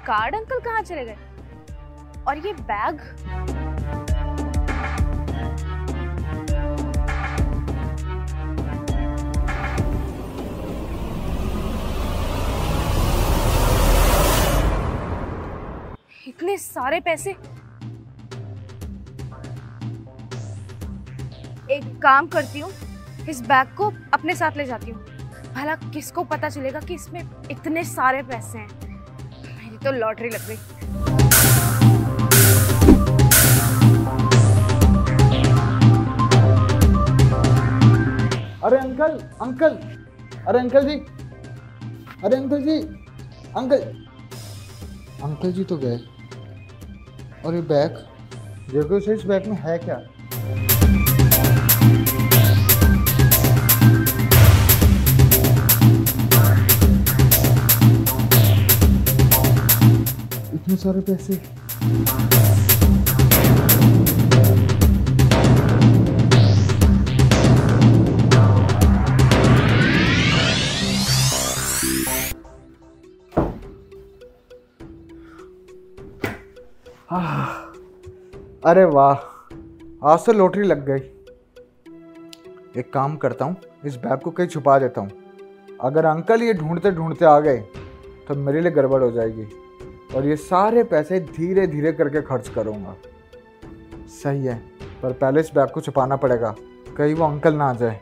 Card uncle कहाँ चले गए? और ये बैग? इतने सारे पैसे। एक काम करती हूँ, इस बैग को अपने साथ ले जाती हूँ। भला किसको पता चलेगा कि इसमें इतने सारे पैसे हैं। मेरी तो लॉटरी लग गई। अरे अंकल, अंकल, अरे अंकल जी, अरे अंकल जी, अंकल जी तो गए। और ये बैग देखो, इस बैग में है क्या? इतने सारे पैसे। अरे वाह, आज तो लॉटरी लग गई। एक काम करता हूँ, इस बैग को कहीं छुपा देता हूँ। अगर अंकल ये ढूंढते ढूंढते आ गए तो मेरे लिए गड़बड़ हो जाएगी और ये सारे पैसे धीरे धीरे करके खर्च करूँगा। सही है, पर पहले इस बैग को छुपाना पड़ेगा, कहीं वो अंकल ना आ जाए।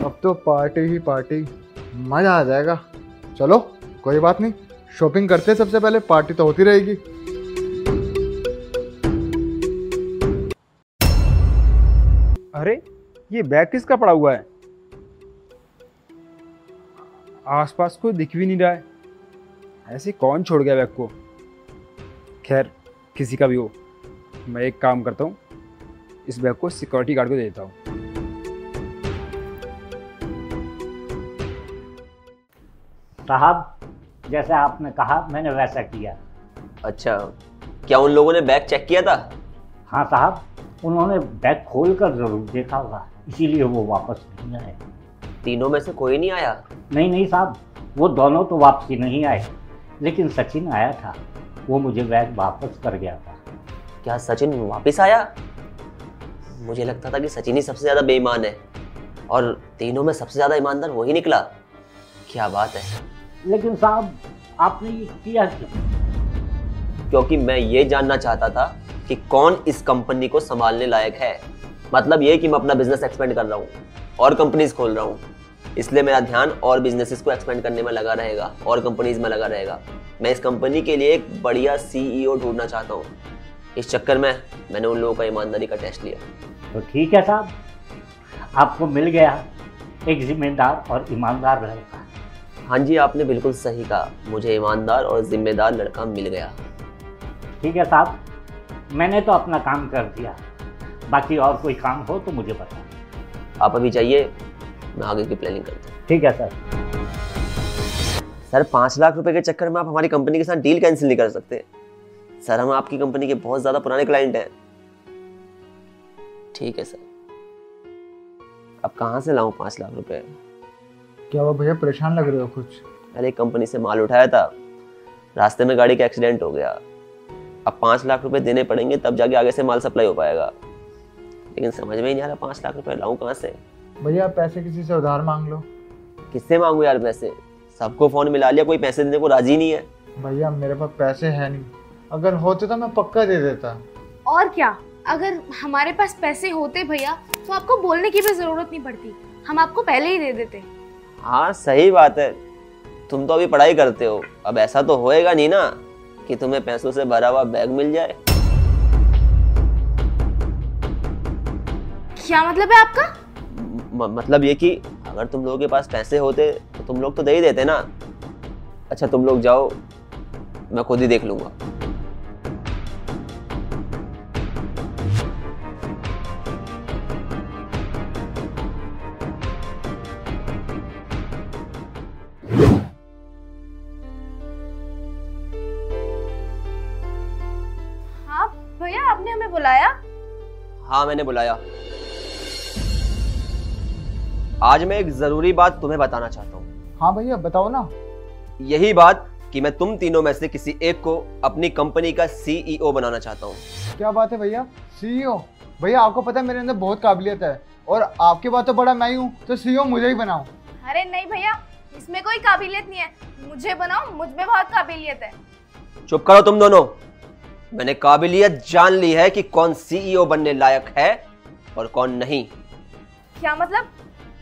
अब तो पार्टी ही पार्टी, मज़ा आ जाएगा। चलो कोई बात नहीं, शॉपिंग करते हैं। सबसे पहले पार्टी तो होती रहेगी। अरे ये बैग किसका पड़ा हुआ है? आसपास कोई दिख भी नहीं रहा है। ऐसे कौन छोड़ गया बैग को? खैर किसी का भी हो, मैं एक काम करता हूँ, इस बैग को सिक्योरिटी गार्ड को दे देता हूँ। साहब, जैसा आपने कहा मैंने वैसा किया। अच्छा, क्या उन लोगों ने बैग चेक किया था? हाँ साहब, उन्होंने बैग खोलकर जरूर देखा होगा, इसीलिए वो वापस नहीं आए। तीनों में से कोई नहीं आया? नहीं साहब, वो दोनों तो वापसी नहीं आए, लेकिन सचिन आया था। वो मुझे बैग वापस कर गया था। क्या सचिन वापस आया? मुझे लगता था कि सचिन ही सबसे ज़्यादा बेईमान है और तीनों में सबसे ज़्यादा ईमानदार वही निकला। क्या बात है। लेकिन साहब, आपने ये किया क्यों? क्योंकि मैं ये जानना चाहता था कि कौन इस कंपनी को संभालने लायक है। मतलब ये कि मैं अपना बिजनेस एक्सपेंड कर रहा हूँ और कंपनीज खोल रहा हूँ, इसलिए मेरा ध्यान और बिजनेसेस को एक्सपेंड करने में लगा रहेगा और कंपनीज में लगा रहेगा। मैं इस कंपनी के लिए एक बढ़िया CEO ढूंढना चाहता हूँ। इस चक्कर में मैंने उन लोगों का ईमानदारी का टेस्ट लिया। तो ठीक है साहब, आपको मिल गया एक जिम्मेदार और ईमानदार लड़का। हाँ जी, आपने बिल्कुल सही कहा, मुझे ईमानदार और जिम्मेदार लड़का मिल गया। ठीक है साहब, मैंने तो अपना काम कर दिया, बाकी और कोई काम हो तो मुझे बताएं। आप अभी जाइए, मैं आगे की प्लानिंग करता हूँ। ठीक है सर। सर 5 लाख रुपए के चक्कर में आप हमारी कंपनी के साथ डील कैंसिल नहीं कर सकते। सर हम आपकी कंपनी के बहुत ज़्यादा पुराने क्लाइंट हैं। ठीक है सर, अब कहाँ से लाऊं 5 लाख रुपए? क्या हुआ भैया, परेशान लग रहे हो कुछ? अरे कंपनी से माल उठाया था, रास्ते में गाड़ी का एक्सीडेंट हो गया। अब 5 लाख रुपए देने पड़ेंगे तब जाके आगे से माल सप्लाई हो पाएगा। लेकिन समझ में ही नहीं आ रहा 5 लाख रुपए लाऊं कहाँ से। भैया पैसे किसी से उधार मांग लो। किससे मांगू यार पैसे? सबको फोन मिला लिया, कोई पैसे देने को राजी नहीं है। भैया मेरे पास पैसे है नहीं, अगर होते तो मैं पक्का दे देता। और क्या, अगर हमारे पास पैसे होते भैया तो आपको बोलने की भी जरूरत नहीं पड़ती, हम आपको पहले ही दे देते। हाँ सही बात है, तुम तो अभी पढ़ाई करते हो, अब ऐसा तो होएगा नहीं ना कि तुम्हें पैसों से भरा हुआ बैग मिल जाए। क्या मतलब है आपका? मतलब ये कि अगर तुम लोगों के पास पैसे होते तो तुम लोग तो दे ही देते ना। अच्छा तुम लोग जाओ, मैं खुद ही देख लूंगा। हाँ भैया, आपने हमें बुलाया? हाँ मैंने बुलाया। आज मैं एक जरूरी बात तुम्हें बताना चाहता हूँ। हाँ भैया बताओ ना। यही बात कि मैं तुम तीनों में से किसी एक को अपनी कंपनी का CEO बनाना चाहता हूँ। क्या बात है भैया, CEO? भैया आपको पता है मेरे अंदर बहुत काबिलियत है और आपके बाद तो बड़ा मैं ही हूँ, तो CEO मुझे ही बनाओ। अरे नहीं भैया, इसमें कोई काबिलियत नहीं है, मुझे बनाओ, मुझ में बहुत काबिलियत है। चुप करो तुम दोनों। मैंने काबिलियत जान ली है कि कौन CEO बनने लायक है और कौन नहीं। क्या मतलब?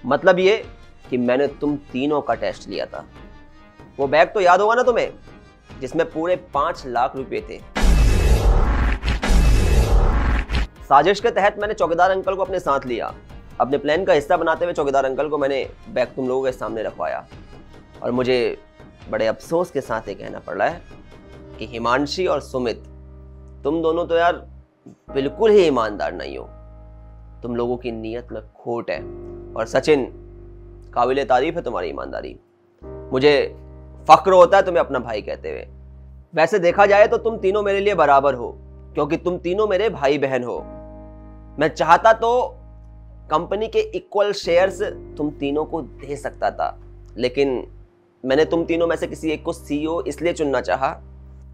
मतलब ये कि मैंने तुम तीनों का टेस्ट लिया था। वो बैग तो याद होगा ना तुम्हें, जिसमें पूरे 5 लाख रुपए थे। साजिश के तहत मैंने चौकीदार अंकल को अपने साथ लिया। अपने प्लान का हिस्सा बनाते हुए चौकीदार अंकल को मैंने बैग तुम लोगों के सामने रखवाया। और मुझे बड़े अफसोस के साथ ये कहना पड़ रहा है कि हिमांशी और सुमित, तुम दोनों तो यार बिल्कुल ही ईमानदार नहीं हो। तुम लोगों की नीयत में खोट है। और सचिन, काबिले तारीफ है तुम्हारी ईमानदारी। मुझे फक्र होता है तुम्हें अपना भाई कहते हुए। वैसे देखा जाए तो तुम तीनों मेरे लिए बराबर हो, क्योंकि तुम तीनों मेरे भाई बहन हो। मैं चाहता तो कंपनी के इक्वल शेयर्स तुम तीनों को दे सकता था, लेकिन मैंने तुम तीनों में से किसी एक को CEO इसलिए चुनना चाहा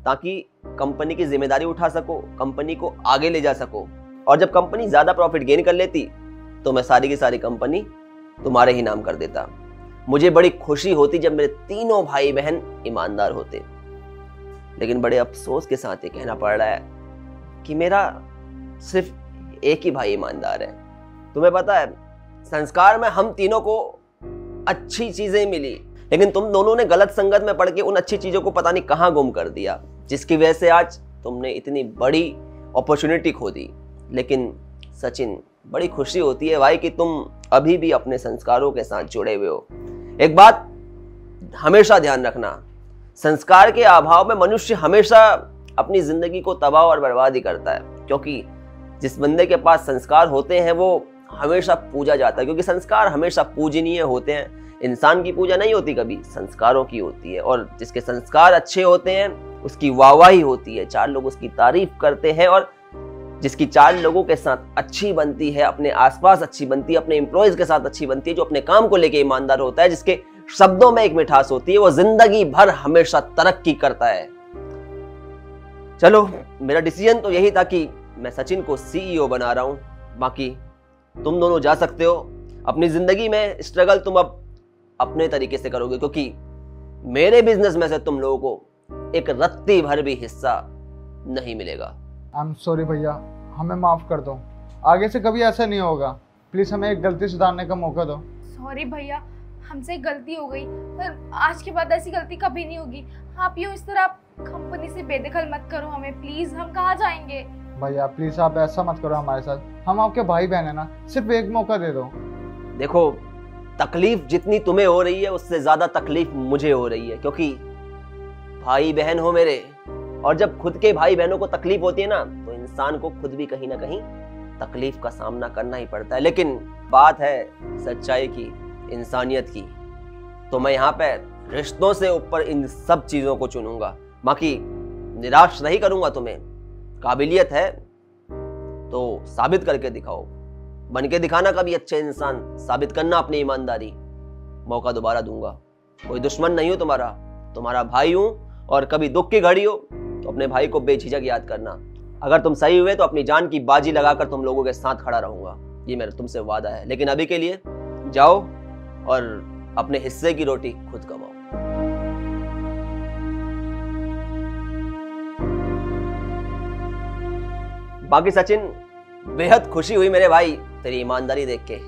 ताकि कंपनी की जिम्मेदारी उठा सको, कंपनी को आगे ले जा सको। और जब कंपनी ज्यादा प्रॉफिट गेन कर लेती तो मैं सारी की सारी कंपनी तुम्हारे ही नाम कर देता। मुझे बड़ी खुशी होती जब मेरे तीनों भाई बहन ईमानदार होते, लेकिन बड़े अफसोस के साथ ये कहना पड़ रहा है कि मेरा सिर्फ एक ही भाई ईमानदार है। तुम्हें पता है, संस्कार में हम तीनों को अच्छी चीजें मिली, लेकिन तुम दोनों ने गलत संगत में पड़ के उन अच्छी चीजों को पता नहीं कहां गुम कर दिया, जिसकी वजह से आज तुमने इतनी बड़ी अपॉर्चुनिटी खो दी। लेकिन सचिन, बड़ी खुशी होती है भाई कि तुम अभी भी अपने संस्कारों के साथ जुड़े हुए हो। एक बात हमेशा ध्यान रखना, संस्कार के अभाव में मनुष्य हमेशा अपनी जिंदगी को तबाह और बर्बाद ही करता है, क्योंकि जिस बंदे के पास संस्कार होते हैं वो हमेशा पूजा जाता है, क्योंकि संस्कार हमेशा पूजनीय होते हैं। इंसान की पूजा नहीं होती कभी, संस्कारों की होती है। और जिसके संस्कार अच्छे होते हैं उसकी वाहवाही होती है, 4 लोग उसकी तारीफ करते हैं। और जिसकी 4 लोगों के साथ अच्छी बनती है, अपने आसपास अच्छी बनती है, अपने एम्प्लॉयज के साथ अच्छी बनती है, जो अपने काम को लेके ईमानदार होता है, जिसके शब्दों में एक मिठास होती है, वो जिंदगी भर हमेशा तरक्की करता है। चलो, मेरा डिसीजन तो यही था कि मैं सचिन को CEO बना रहा हूं। बाकी तुम दोनों जा सकते हो। अपनी जिंदगी में स्ट्रगल तुम अब अपने तरीके से करोगे, क्योंकि मेरे बिजनेस में से तुम लोगों को एक रत्ती भर भी हिस्सा नहीं मिलेगा। आई एम सॉरी भैया, हमें माफ कर दो, आगे से कभी ऐसा नहीं होगा। प्लीज हमें एक गलती सुधारने का मौका दो। सॉरी भैया, हमसे गलती हो गई, पर आज के बाद ऐसी गलती कभी नहीं होगी। आप यूँ इस तरह कंपनी से बेदखल मत करो हमें प्लीज। हम कहाँ जाएंगे? भैया प्लीज आप ऐसा मत करो हमारे साथ, हम आपके भाई बहन है ना, सिर्फ एक मौका दे दो। देखो, तकलीफ जितनी तुम्हें हो रही है उससे ज्यादा तकलीफ मुझे हो रही है, क्योंकि भाई बहन हो मेरे। और जब खुद के भाई बहनों को तकलीफ होती है ना, तो इंसान को खुद भी कहीं ना कहीं तकलीफ का सामना करना ही पड़ता है। लेकिन बात है सच्चाई की, इंसानियत की, तो मैं यहाँ पे रिश्तों से ऊपर इन सब चीजों को चुनूंगा। बाकी निराश नहीं करूंगा तुम्हें। काबिलियत है तो साबित करके दिखाओ, बन के दिखाना कभी अच्छे इंसान, साबित करना अपनी ईमानदारी। मौका दोबारा दूंगा। कोई दुश्मन नहीं हूं तुम्हारा, तुम्हारा भाई हूं। और कभी दुख की घड़ी हो तो अपने भाई को बेझिझक याद करना। अगर तुम सही हुए तो अपनी जान की बाजी लगाकर तुम लोगों के साथ खड़ा रहूंगा, ये मेरा तुमसे वादा है। लेकिन अभी के लिए जाओ और अपने हिस्से की रोटी खुद कमाओ। बाकी सचिन, बेहद खुशी हुई मेरे भाई तेरी ईमानदारी देख के।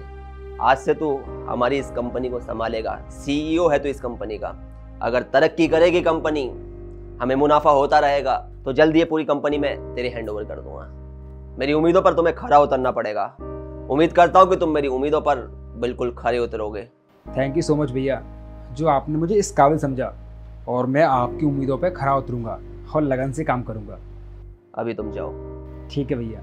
आज से तू हमारी इस कंपनी को संभालेगा, CEO है तू इस कंपनी का। अगर तरक्की करेगी कंपनी, हमें मुनाफा होता रहेगा, तो जल्दी ये पूरी कंपनी में तेरे हैंडओवर कर दूंगा। मेरी उम्मीदों पर तुम्हें खरा उतरना पड़ेगा। उम्मीद करता हूँ कि तुम मेरी उम्मीदों पर बिल्कुल खरे उतरोगे। थैंक यू सो मच भैया, जो आपने मुझे इस काबिल समझा, और मैं आपकी उम्मीदों पर खरा उतरूंगा और लगन से काम करूंगा। अभी तुम जाओ। ठीक है भैया।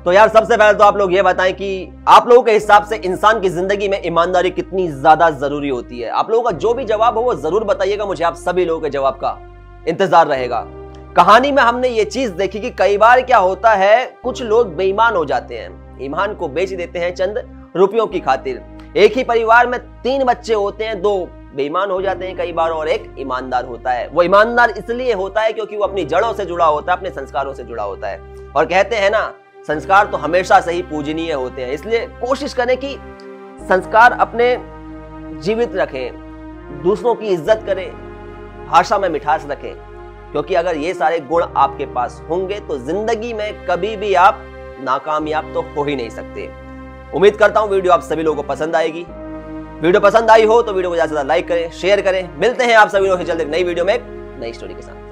तो यार, सबसे पहले तो आप लोग ये बताएं कि आप लोगों के हिसाब से इंसान की जिंदगी में ईमानदारी कितनी ज्यादा जरूरी होती है। आप लोगों का जो भी जवाब हो वो जरूर बताइएगा, मुझे आप सभी लोगों के जवाब का इंतजार रहेगा। कहानी में हमने ये चीज देखी कि कई बार क्या होता है, कुछ लोग बेईमान हो जाते हैं, ईमान को बेच देते हैं चंद रुपयों की खातिर। एक ही परिवार में 3 बच्चे होते हैं, 2 बेईमान हो जाते हैं कई बार, और एक ईमानदार होता है। वो ईमानदार इसलिए होता है क्योंकि वो अपनी जड़ों से जुड़ा होता है, अपने संस्कारों से जुड़ा होता है। और कहते हैं ना, संस्कार तो हमेशा से ही पूजनीय होते हैं, इसलिए कोशिश करें कि संस्कार अपने जीवित रखें, दूसरों की इज्जत करें, भाषा में मिठास रखें, क्योंकि अगर ये सारे गुण आपके पास होंगे तो जिंदगी में कभी भी आप नाकामयाब तो हो ही नहीं सकते। उम्मीद करता हूं वीडियो आप सभी लोगों को पसंद आएगी। वीडियो पसंद आई हो तो वीडियो को ज्यादा से ज्यादा लाइक करें, शेयर करें। मिलते हैं आप सभी लोग जल्द एक नई वीडियो में एक नई स्टोरी के साथ।